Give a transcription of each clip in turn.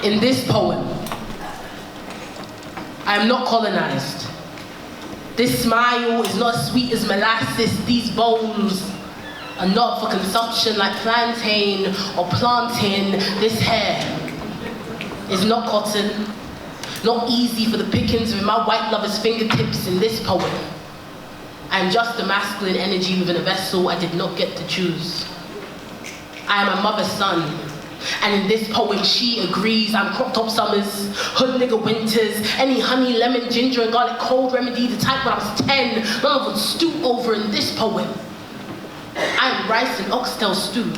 In this poem, I am not colonized. This smile is not sweet as molasses. These bones are not for consumption like plantain or plantain. This hair is not cotton, not easy for the pickings with my white lover's fingertips. In this poem, I am just a masculine energy within a vessel I did not get to choose. I am a mother's son, and in this poem she agrees. I'm crop top summers, hood nigga winters, any honey, lemon, ginger and garlic cold remedy, the type when I was 10, none of would stoop over. In this poem, I am rice and oxtail stew,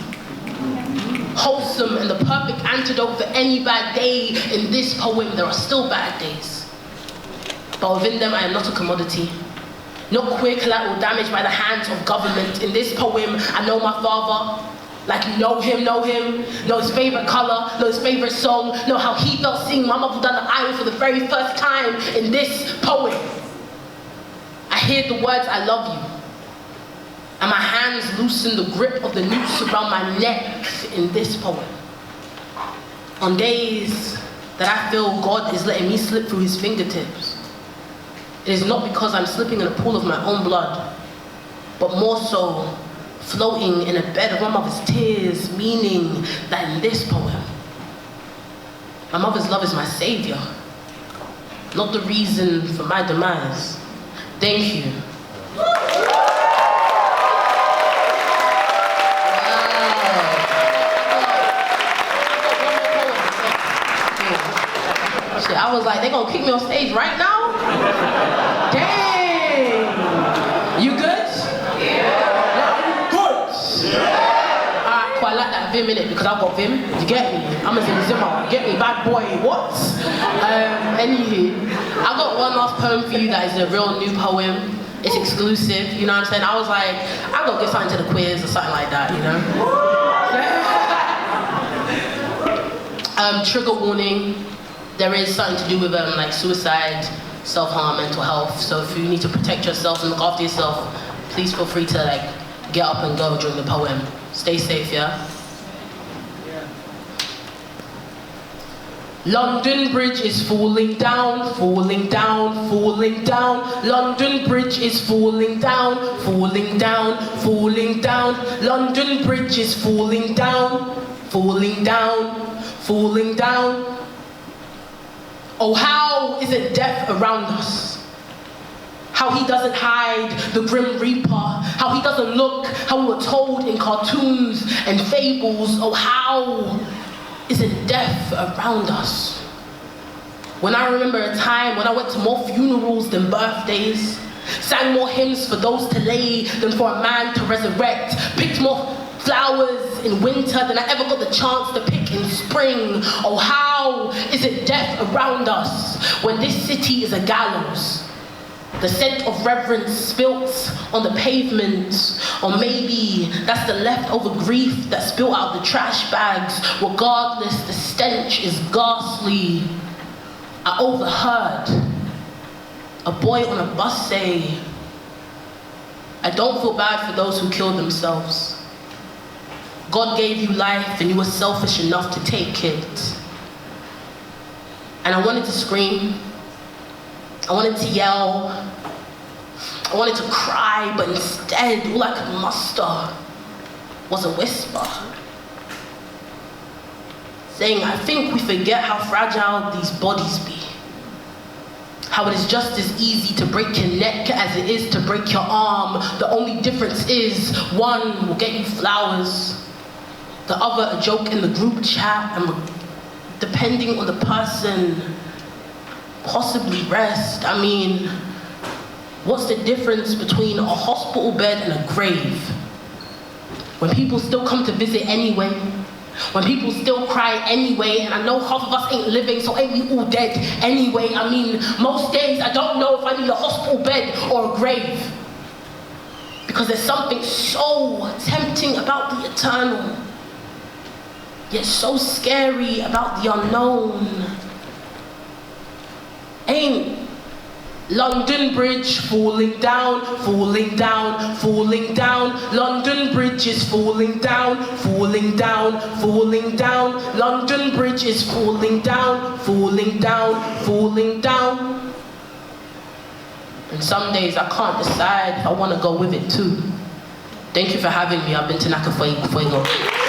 wholesome and the perfect antidote for any bad day. In this poem, there are still bad days, but within them I am not a commodity, not queer collateral damage by the hands of government. In this poem, I know my father, like know him, know his favorite color, know his favorite song, know how he felt seeing my mother down the aisle for the very first time. In this poem, I hear the words I love you, and my hands loosen the grip of the noose around my neck. In this poem, on days that I feel God is letting me slip through his fingertips, it is not because I'm slipping in a pool of my own blood, but more so floating in a bed of my mother's tears, meaning that in this poem, my mother's love is my savior, not the reason for my demise. Thank you. I was like, they gonna kick me on stage right now? Dang! You good? Yeah. Good? Yeah. Alright, cool, I like that Vim in it because I got Vim. You get me? I'm a Zimmer. You get me? Bad boy, what? Anywho, I got one last poem for you that is a real new poem. It's exclusive, you know what I'm saying? I was like, I'm gonna give something to the queers or something like that, you know? Trigger warning. There is something to do with like suicide, self-harm, mental health. So if you need to protect yourself and look after yourself, please feel free to like get up and go during the poem. Stay safe, yeah? London Bridge is falling down, falling down, falling down. London Bridge is falling down, falling down, falling down. London Bridge is falling down, falling down, falling down. Oh, how is it death around us? How he doesn't hide the Grim Reaper. How he doesn't look how we were told in cartoons and fables. Oh, how is it death around us? When I remember a time when I went to more funerals than birthdays, sang more hymns for those to lay than for a man to resurrect, picked more flowers in winter than I ever got the chance to pick in spring. Oh, how is it death around us when this city is a gallows? The scent of reverence spilt on the pavement, or maybe that's the leftover grief that spilled out of the trash bags. Regardless, the stench is ghastly. I overheard a boy on a bus say, I don't feel bad for those who killed themselves. God gave you life and you were selfish enough to take it. And I wanted to scream. I wanted to yell. I wanted to cry, but instead, all I could muster was a whisper. Saying, I think we forget how fragile these bodies be. How it is just as easy to break your neck as it is to break your arm. The only difference is one will get you flowers, the other a joke in the group chat, and depending on the person, possibly rest. I mean, what's the difference between a hospital bed and a grave? When people still come to visit anyway, when people still cry anyway, and I know half of us ain't living, so ain't we all dead anyway? I mean, most days I don't know if I need a hospital bed or a grave. Because there's something so tempting about the eternal, yet so scary about the unknown. Ain't London Bridge falling down, falling down, falling down. London Bridge is falling down, falling down, falling down. London Bridge is falling down, falling down, falling down. And some days I can't decide, I want to go with it too. Thank you for having me. I've been Tanaka Fuego.